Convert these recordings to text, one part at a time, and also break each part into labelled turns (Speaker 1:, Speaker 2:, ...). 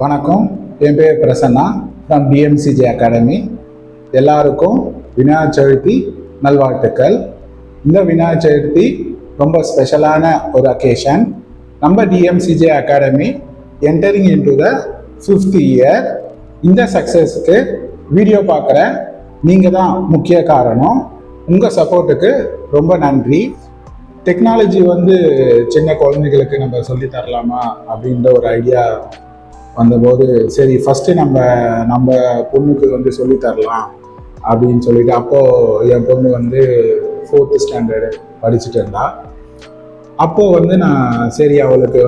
Speaker 1: வணக்கம், என் பேர் Prasanna from DMCJ ACADEMY. எல்லாருக்கும் விநாயகர் சதுர்த்தி நல்வாழ்த்துக்கள். இந்த விநாயகர் சதுர்த்தி ரொம்ப ஸ்பெஷலான ஒரு அக்கேஷன். நம்ம DMCJ ACADEMY entering into the 5th year. இந்த சக்ஸஸ்க்கு வீடியோ பார்க்குற நீங்கள் தான் முக்கிய காரணம். உங்கள் சப்போர்ட்டுக்கு ரொம்ப நன்றி. டெக்னாலஜி சின்ன குழந்தைகளுக்கு நம்ம சொல்லி தரலாமா அப்படின்ற ஒரு ஐடியா வந்தபோது, சரி ஃபஸ்ட்டு நம்ம பொண்ணுக்கு சொல்லி தரலாம் அப்படின்னு சொல்லிட்டு, அப்போது என் பொண்ணு 4th ஸ்டாண்டர்டு படிச்சுட்டு இருந்தா. அப்போது நான் சரி அவளுக்கு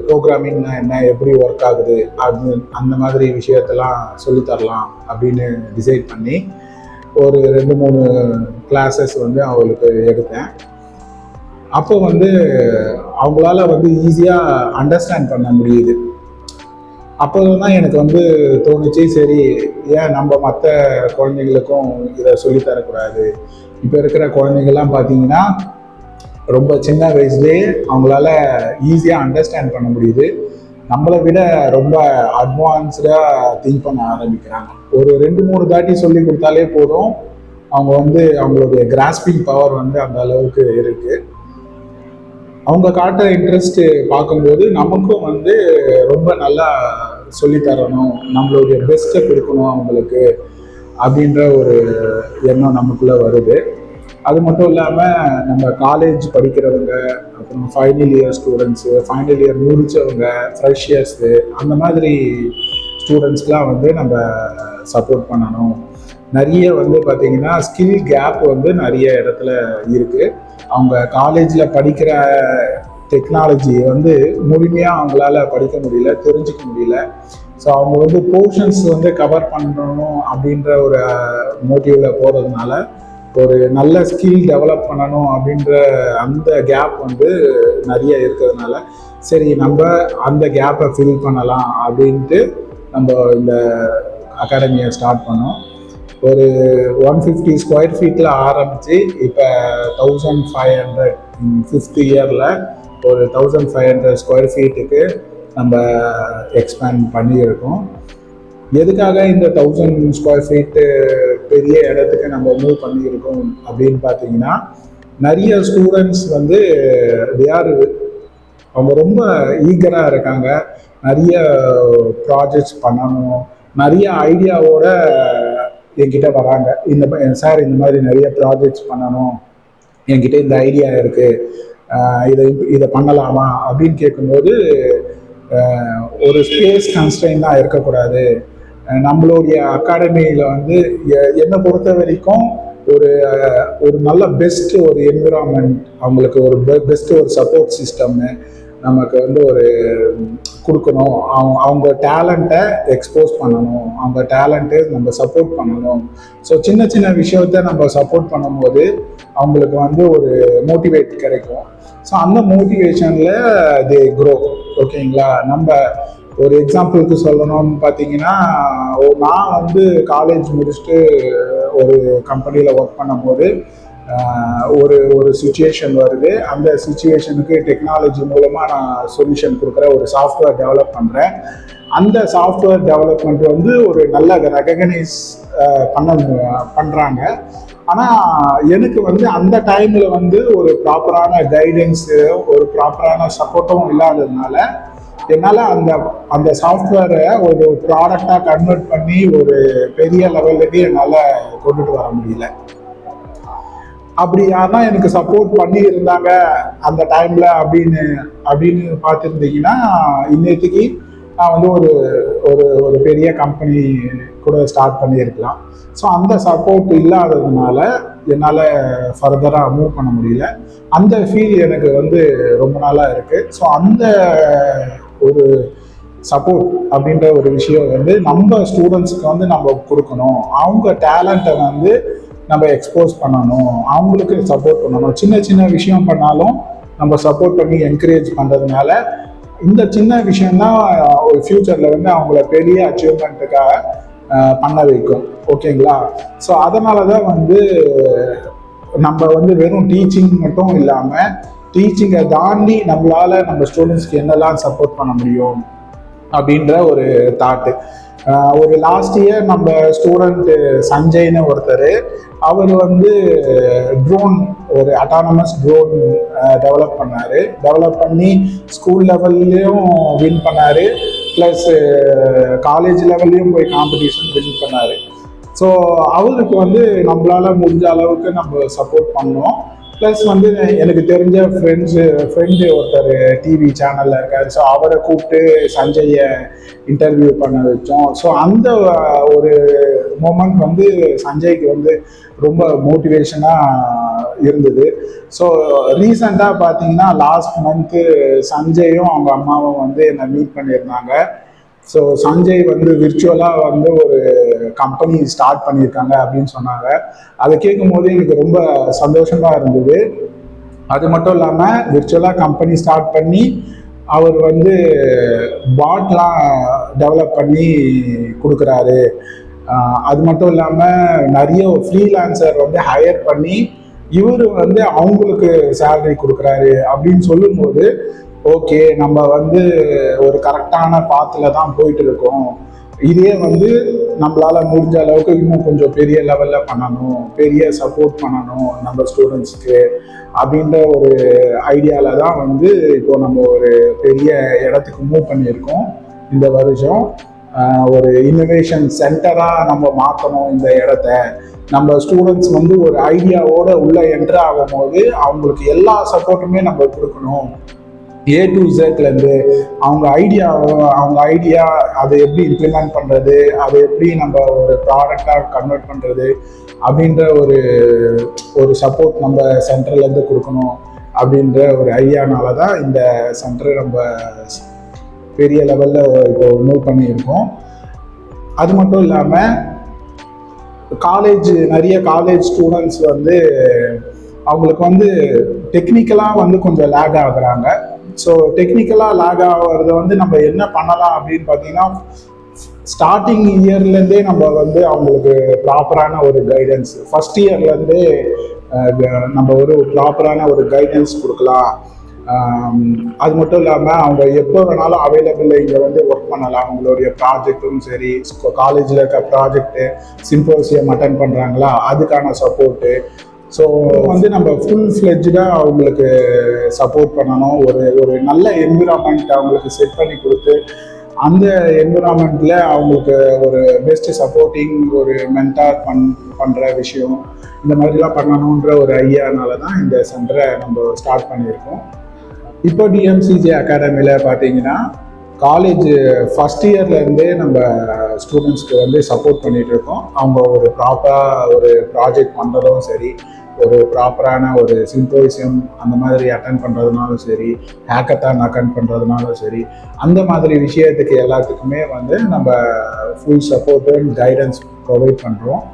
Speaker 1: ப்ரோக்ராமிங்னா என்ன, எப்படி ஒர்க் ஆகுது அந்த மாதிரி விஷயத்தெல்லாம் சொல்லித்தரலாம் அப்படின்னு டிசைட் பண்ணி ஒரு 2-3 கிளாஸஸ் அவளுக்கு எடுத்தேன். அப்போ அவங்களால ஈஸியாக அண்டர்ஸ்டாண்ட் பண்ண முடியுது. அப்போ தான் எனக்கு தோணுச்சு, சரி ஏன் நம்ம மற்ற குழந்தைங்களுக்கும் இதை சொல்லித்தரக்கூடாது. இப்போ இருக்கிற குழந்தைங்கள்லாம் பார்த்தீங்கன்னா ரொம்ப சின்ன வயசுலேயே அவங்களால ஈஸியாக அண்டர்ஸ்டாண்ட் பண்ண முடியுது. நம்மளை விட ரொம்ப அட்வான்ஸ்டாக திங்க் பண்ண ஆரம்பிக்கிறாங்க. ஒரு 2-3 தாட்டி சொல்லி கொடுத்தாலே போதும், அவங்க அவங்களுடைய கிராஸ்பிங் பவர் அந்த அளவுக்கு இருக்குது. அவங்க காட்டுற இன்ட்ரெஸ்ட் பார்க்கும்போது நமக்கும் ரொம்ப நல்லா சொல்லித்தரணும், நம்மளுடைய பெஸ்ட்டை கொடுக்கணும் அவங்களுக்கு அப்படின்ற ஒரு எண்ணம் நமக்குள்ளே வருது. அது மட்டும் இல்லாமல் நம்ம காலேஜ் படிக்கிறவங்க, அப்புறம் final year students, final year முடித்தவங்க, ஃப்ரெஷர்ஸு, அந்த மாதிரி ஸ்டூடெண்ட்ஸ்க்கெலாம் நம்ம சப்போர்ட் பண்ணணும். நிறைய பார்த்திங்கன்னா ஸ்கில் கேப் நிறைய இடத்துல இருக்குது. அவங்க காலேஜில் படிக்கிற டெக்னாலஜி முழுமையாக அவங்களால படிக்க முடியல, தெரிஞ்சுக்க முடியல. ஸோ அவங்க போர்ஷன்ஸ் கவர் பண்ணணும் அப்படின்ற ஒரு மோட்டிவில் போகிறதுனால, ஒரு நல்ல ஸ்கில் டெவலப் பண்ணணும் அப்படின்ற அந்த கேப் நிறைய இருக்கிறதுனால, சரி நம்ம அந்த கேப்பை ஃபில் பண்ணலாம் அப்படின்ட்டு நம்ம இந்த அகாடமியை ஸ்டார்ட் பண்ணோம். ஒரு 150 ஸ்கொயர் ஃபீட்டில் ஆரம்பித்து இப்போ 1500 5th இயரில் ஒரு 1500 ஸ்கொயர் ஃபீட்டுக்கு நம்ம எக்ஸ்பேண்ட் பண்ணியிருக்கோம். எதுக்காக இந்த 1000 ஸ்கொயர் ஃபீட்டு பெரிய இடத்துக்கு நம்ம மூவ் பண்ணியிருக்கோம் அப்படின்னு பார்த்தீங்கன்னா, நிறைய ஸ்டூடெண்ட்ஸ் அவங்க ரொம்ப ஈகராக இருக்காங்க. நிறைய ப்ராஜெக்ட்ஸ் பண்ணணும், நிறைய ஐடியாவோட என்கிட்ட வராங்க. சார் இந்த மாதிரி நிறைய ப்ராஜெக்ட்ஸ் பண்ணணும், என்கிட்ட இந்த ஐடியா இருக்குது, இதை பண்ணலாமா அப்படின்னு கேட்கும்போது, ஒரு ஸ்பேஸ் கன்ஸ்ட்ரெயின்டாக இருக்கக்கூடாது. நம்மளுடைய அகாடமியில் என்னை பொறுத்த வரைக்கும் ஒரு நல்ல பெஸ்ட் ஒரு என்விரான்மெண்ட், அவங்களுக்கு ஒரு பெஸ்ட் ஒரு சப்போர்ட் சிஸ்டம்னு நமக்கு ஒரு கொடுக்கணும். அவங்க டேலண்ட்டை எக்ஸ்போஸ் பண்ணணும், அவங்க டேலண்ட்டை நம்ம சப்போர்ட் பண்ணணும். ஸோ சின்ன சின்ன விஷயத்த நம்ம சப்போர்ட் பண்ணும்போது அவங்களுக்கு ஒரு மோட்டிவேட் கிடைக்கும். ஸோ அந்த மோட்டிவேஷனில் தே க்ரோ. ஓகேங்களா? நம்ம ஒரு எக்ஸாம்பிளுக்கு சொல்லணும்னு பார்த்தீங்கன்னா, நான் காலேஜ் முடிச்சுட்டு ஒரு கம்பெனியில் ஒர்க் பண்ணும்போது ஒரு சுச்சுவேஷன் வருது. அந்த சுச்சுவேஷனுக்கு டெக்னாலஜி மூலமாக நான் சொல்யூஷன் கொடுக்குற ஒரு சாஃப்ட்வேர் டெவலப் பண்ணுறேன். அந்த சாஃப்ட்வேர் டெவலப்மெண்ட் ஒரு நல்ல ரெகக்னைஸ் பண்ணுறாங்க. ஆனால் எனக்கு அந்த டைமில் ஒரு ப்ராப்பரான கைடன்ஸு, ஒரு ப்ராப்பரான சப்போர்ட்டும் இல்லாததுனால என்னால் அந்த சாஃப்ட்வேரை ஒரு ப்ராடக்டாக கன்வெர்ட் பண்ணி ஒரு பெரிய லெவலுக்கு என்னால் கொண்டுட்டு வர முடியல. அப்படி யாருன்னா எனக்கு சப்போர்ட் பண்ணி இருந்தாங்க அந்த டைமில் அப்படின்னு பார்த்துருந்தீங்கன்னா, இன்னைக்கு நான் ஒரு ஒரு பெரிய கம்பெனி கூட ஸ்டார்ட் பண்ணியிருக்கலாம். ஸோ அந்த சப்போர்ட் இல்லாததுனால என்னால் ஃபர்தராக மூவ் பண்ண முடியல. அந்த ஃபீல் எனக்கு ரொம்ப நாளாக இருக்குது. ஸோ அந்த ஒரு சப்போர்ட் அப்படின்ற ஒரு விஷயம் நம்ம ஸ்டூடெண்ட்ஸுக்கு நம்ம கொடுக்கணும். அவங்க டேலண்ட்டை நம்ம எக்ஸ்போஸ் பண்ணணும், அவங்களுக்கு சப்போர்ட் பண்ணணும். சின்ன சின்ன விஷயம் பண்ணாலும் நம்ம சப்போர்ட் பண்ணி என்கரேஜ் பண்ணுறதுனால இந்த சின்ன விஷயம்தான் ஒரு ஃப்யூச்சரில் அவங்கள பெரிய அச்சீவ்மெண்ட்டுக்காக பண்ண வைக்கும். ஓகேங்களா? ஸோ அதனால தான் நம்ம வெறும் டீச்சிங் மட்டும் இல்லாமல், டீச்சிங்கை தாண்டி நம்மளால் நம்ம ஸ்டூடெண்ட்ஸ்க்கு என்னெல்லாம் சப்போர்ட் பண்ண முடியும் அப்படின்ற ஒரு தாட்டு. ஒரு லாஸ்ட் இயர் நம்ம ஸ்டூடெண்ட் சஞ்சய்னு ஒருத்தர், அவர் வந்து ட்ரோன், ஒரு அட்டானமஸ் ட்ரோன் டெவலப் பண்ணி ஸ்கூல் லெவல்லையும் வின் பண்ணார், ப்ளஸ் காலேஜ் லெவல்லையும் போய் காம்படிஷன் வின் பண்ணார். ஸோ அவருக்கு வந்து நம்மளால முடிஞ்ச அளவுக்கு நம்ம சப்போர்ட் பண்ணோம். ப்ளஸ் வந்து எனக்கு தெரிஞ்ச ஃப்ரெண்டு ஒருத்தர் டிவி சேனலில் இருக்கார். ஸோ அவரை கூப்பிட்டு சஞ்சயை இன்டர்வியூ பண்ண வச்சோம். ஸோ அந்த ஒரு மூமெண்ட் வந்து சஞ்சய்க்கு வந்து ரொம்ப மோட்டிவேஷனாக இருந்தது. ஸோ ரீசெண்டாக பார்த்தீங்கன்னா லாஸ்ட் மந்த்து சஞ்சயும் அவங்க அம்மாவும் வந்து என்னை மீட் பண்ணியிருந்தாங்க. ஸோ சஞ்சய் வந்து விர்ச்சுவலாக வந்து ஒரு கம்பெனி ஸ்டார்ட் பண்ணியிருக்காங்க அப்படின்னு சொன்னாங்க. அதை கேட்கும் போது எனக்கு ரொம்ப சந்தோஷமாக இருந்தது. அது மட்டும் இல்லாமல் விர்ச்சுவலாக கம்பெனி ஸ்டார்ட் பண்ணி அவர் வந்து பாட்லாம் டெவலப் பண்ணி கொடுக்குறாரு. அது மட்டும் இல்லாமல் நிறைய ஃப்ரீலான்சர் வந்து ஹையர் பண்ணி இவர் வந்து அவங்களுக்கு சேலரி கொடுக்குறாரு அப்படின்னு சொல்லும்போது, ஓகே நம்ம வந்து ஒரு கரெக்டான பாத்தில் தான் போயிட்டு இருக்கோம். இதே வந்து நம்மளால முடிஞ்ச அளவுக்கு இன்னும் கொஞ்சம் பெரிய லெவலில் பண்ணணும், பெரிய சப்போர்ட் பண்ணணும் நம்ம ஸ்டூடெண்ட்ஸ்க்கு அப்படின்ற ஒரு ஐடியாவில் தான் வந்து இப்போ நம்ம ஒரு பெரிய இடத்துக்கு மூவ் பண்ணியிருக்கோம். இந்த வருஷம் ஒரு இன்னோவேஷன் சென்டராக நம்ம மாற்றணும் இந்த இடத்த. நம்ம ஸ்டூடெண்ட்ஸ் வந்து ஒரு ஐடியாவோட உள்ள என்ட்ரு ஆகும் போது அவங்களுக்கு எல்லா சப்போர்ட்டுமே நம்ம கொடுக்கணும். A to Zலேருந்து அவங்க ஐடியா அதை எப்படி இம்ப்ளிமெண்ட் பண்ணுறது, அதை எப்படி நம்ம ஒரு ப்ராடக்டாக கன்வெர்ட் பண்ணுறது அப்படின்ற ஒரு சப்போர்ட் நம்ம சென்டர்லேருந்து கொடுக்கணும் அப்படின்ற ஒரு ஐடியானால தான் இந்த சென்டரை நம்ம பெரிய லெவலில் இப்போ மூவ் பண்ணியிருக்கோம். அது மட்டும் இல்லாமல் நிறைய காலேஜ் ஸ்டூடெண்ட்ஸ் வந்து அவங்களுக்கு வந்து டெக்னிக்கலாக வந்து கொஞ்சம் லேக் ஆகுறாங்க. ஸோ டெக்னிக்கலாக லேக் ஆகிறது வந்து நம்ம என்ன பண்ணலாம் அப்படின்னு பார்த்தீங்கன்னா, ஸ்டார்டிங் இயர்லேருந்தே நம்ம வந்து அவங்களுக்கு ப்ராப்பரான ஒரு கைடன்ஸ், ஃபஸ்ட் இயர்லேருந்தே நம்ம ஒரு ப்ராப்பரான ஒரு கைடன்ஸ் கொடுக்கலாம். அது மட்டும் இல்லாமல் அவங்க எப்போ வேணாலும் அவைலபிள் இங்கே வந்து ஒர்க் பண்ணலாம். அவங்களுடைய ப்ராஜெக்டும் சரி, காலேஜில் இருக்க ப்ராஜெக்டு சிம்போசியம் அட்டென்ட் பண்ணுறாங்களா அதுக்கான சப்போர்ட்டு. ஸோ வந்து நம்ம ஃபுல் ஃப்ளெட்ஜாக அவங்களுக்கு சப்போர்ட் பண்ணணும். ஒரு நல்ல என்விரான்மெண்ட் அவங்களுக்கு செட் பண்ணி கொடுத்து அந்த என்விரான்மெண்ட்டில் அவங்களுக்கு ஒரு பெஸ்ட்டு சப்போர்ட்டிங் ஒரு மென்டார் பண்ணுற விஷயம் இந்த மாதிரிலாம் பண்ணணுன்ற ஒரு ஐடியானால தான் இந்த சென்டரை நம்ம ஸ்டார்ட் பண்ணியிருக்கோம். இப்போ டிஎம்சிஜே அகாடமியில் பார்த்தீங்கன்னா காலேஜ் ஃபஸ்ட் இயர்லேருந்தே நம்ம ஸ்டூடெண்ட்ஸ்க்கு வந்து சப்போர்ட் பண்ணிகிட்டு இருக்கோம். அவங்க ஒரு ப்ராப்பராக ஒரு ப்ராஜெக்ட் பண்ணுறதும் சரி, ஒரு ப்ராப்பரான ஒரு சிம்போசியம் அந்த மாதிரி அட்டென்ட் பண்ணுறதுனாலும் சரி, ஹேக்கத்தான் அட்டென்ட் பண்ணுறதுனாலும் சரி, அந்த மாதிரி விஷயத்துக்கு எல்லாத்துக்குமே வந்து நம்ம full support and guidance provide பண்ணுறோம்.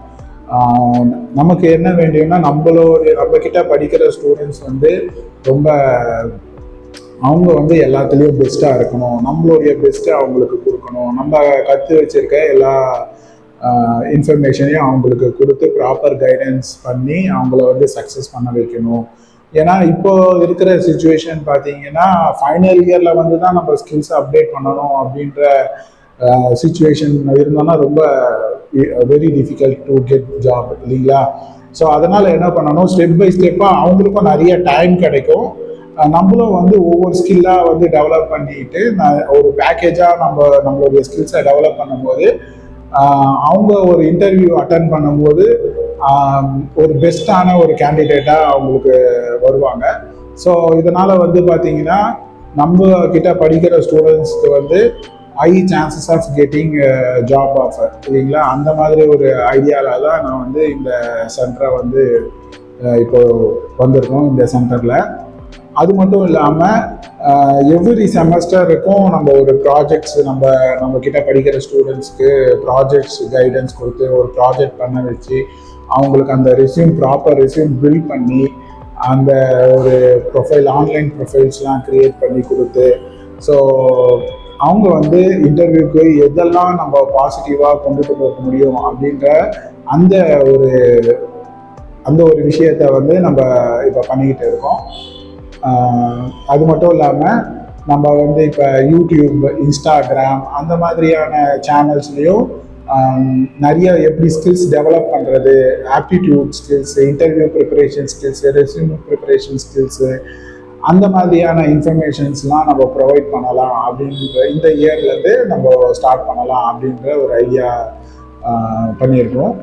Speaker 1: நமக்கு என்ன வேண்டியம்னா, நம்மக்கிட்ட படிக்கிற ஸ்டூடெண்ட்ஸ் வந்து ரொம்ப அவங்க வந்து எல்லாத்துலேயும் பெஸ்ட்டாக இருக்கணும், நம்மளுடைய பெஸ்ட்டை அவங்களுக்கு கொடுக்கணும், நம்ம கற்று வச்சிருக்க எல்லா இன்ஃபர்மேஷனையும் அவங்களுக்கு கொடுத்து ப்ராப்பர் கைடன்ஸ் பண்ணி அவங்கள வந்து சக்ஸஸ் பண்ண வைக்கணும். ஏன்னா இப்போ இருக்கிற சுச்சுவேஷன் பார்த்தீங்கன்னா ஃபைனல் இயரில் வந்து தான் நம்ம ஸ்கில்ஸ் அப்டேட் பண்ணணும் அப்படின்ற சுச்சுவேஷன் இருந்தோன்னா ரொம்ப very difficult to get job இல்லைங்களா. ஸோ அதனால் என்ன பண்ணணும், ஸ்டெப் பை ஸ்டெப்பாக அவங்களுக்கும் நிறைய டைம் கிடைக்கும். நம்மளும் வந்து ஒவ்வொரு ஸ்கில்லாக வந்து டெவலப் பண்ணிட்டு ஒரு பேக்கேஜாக நம்மளுடைய ஸ்கில்ஸை டெவலப் பண்ணும்போது அவங்க ஒரு இன்டர்வியூ அட்டன் பண்ணும்போது ஒரு பெஸ்ட்டான ஒரு கேண்டிடேட்டாக அவங்களுக்கு வருவாங்க. ஸோ இதனால் வந்து பார்த்தீங்கன்னா நம்ம கிட்ட படிக்கிற ஸ்டூடெண்ட்ஸ்க்கு வந்து high chances of getting job offer இல்லைங்களா. அந்த மாதிரி ஒரு ஐடியாவில் தான் நான் வந்து இந்த சென்டரை வந்து இப்போ வந்திருக்கோம் இந்த சென்டரில். அது மட்டும் இல்லாமல் எவ்ரி செமஸ்டருக்கும் நம்ம ஒரு ப்ராஜெக்ட்ஸ் நம்ம கிட்ட படிக்கிற ஸ்டூடெண்ட்ஸ்க்கு ப்ராஜெக்ட்ஸ் கைடன்ஸ் கொடுத்து ஒரு ப்ராஜெக்ட் பண்ண வச்சு அவங்களுக்கு அந்த ப்ராப்பர் ரெஸ்யூம் பில்ட் பண்ணி அந்த ஒரு ஆன்லைன் ப்ரொஃபைல்ஸ்லாம் க்ரியேட் பண்ணி கொடுத்து, ஸோ அவங்க வந்து இன்டர்வியூக்கு எதெல்லாம் நம்ம பாசிட்டிவாக கொண்டுட்டு போக முடியும் அப்படின்ற அந்த ஒரு விஷயத்தை வந்து நம்ம இப்போ பண்ணிக்கிட்டு இருக்கோம். அது மட்டும் இல்லாமல் நம்ம வந்து இப்போ யூடியூப், இன்ஸ்டாகிராம் அந்த மாதிரியான சேனல்ஸ்லேயும் நிறைய எப்படி ஸ்கில்ஸ் டெவலப் பண்ணுறது, aptitude skills, interview preparation skills, resume preparation skills, அந்த மாதிரியான இன்ஃபர்மேஷன்ஸ்லாம் நம்ம ப்ரொவைட் பண்ணலாம் அப்படின்ற இந்த இயர்லேருந்து நம்ம ஸ்டார்ட் பண்ணலாம் அப்படின்ற ஒரு ஐடியா பண்ணியிருக்கோம்.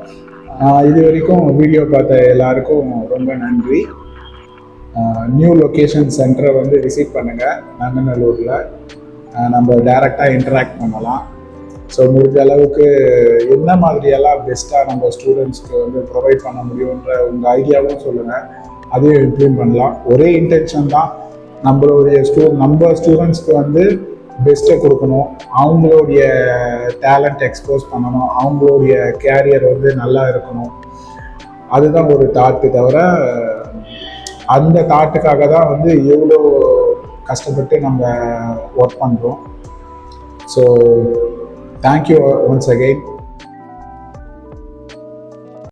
Speaker 1: இது வரைக்கும் வீடியோ பார்த்த எல்லாருக்கும் ரொம்ப நன்றி. நியூ லொக்கேஷன் சென்டரை வந்து விசிட் பண்ணுங்கள். நங்கநல்லூரில் நம்ம டைரெக்டாக இன்டராக்ட் பண்ணலாம். ஸோ முடிஞ்ச அளவுக்கு என்ன மாதிரியெல்லாம் பெஸ்ட்டாக நம்ம ஸ்டூடெண்ட்ஸ்க்கு வந்து ப்ரொவைட் பண்ண முடியுன்ற உங்கள் ஐடியாவும் சொல்லுங்கள், அதையும் இம்ப்ளிமெண்ட் பண்ணலாம். ஒரே இன்டென்ஷன் தான், நம்ம ஸ்டூடெண்ட்ஸ்க்கு வந்து பெஸ்ட்டை கொடுக்கணும், அவங்களுடைய டேலண்ட் எக்ஸ்போஸ் பண்ணணும், அவங்களுடைய கேரியர் வந்து நல்லா இருக்கணும். அதுதான் ஒரு தாட்டு, தவிர அந்த தாட்டுக்காக தான் வந்து எவ்வளோ கஷ்டப்பட்டு நம்ம ஒர்க் பண்ணுறோம். So thank you once again.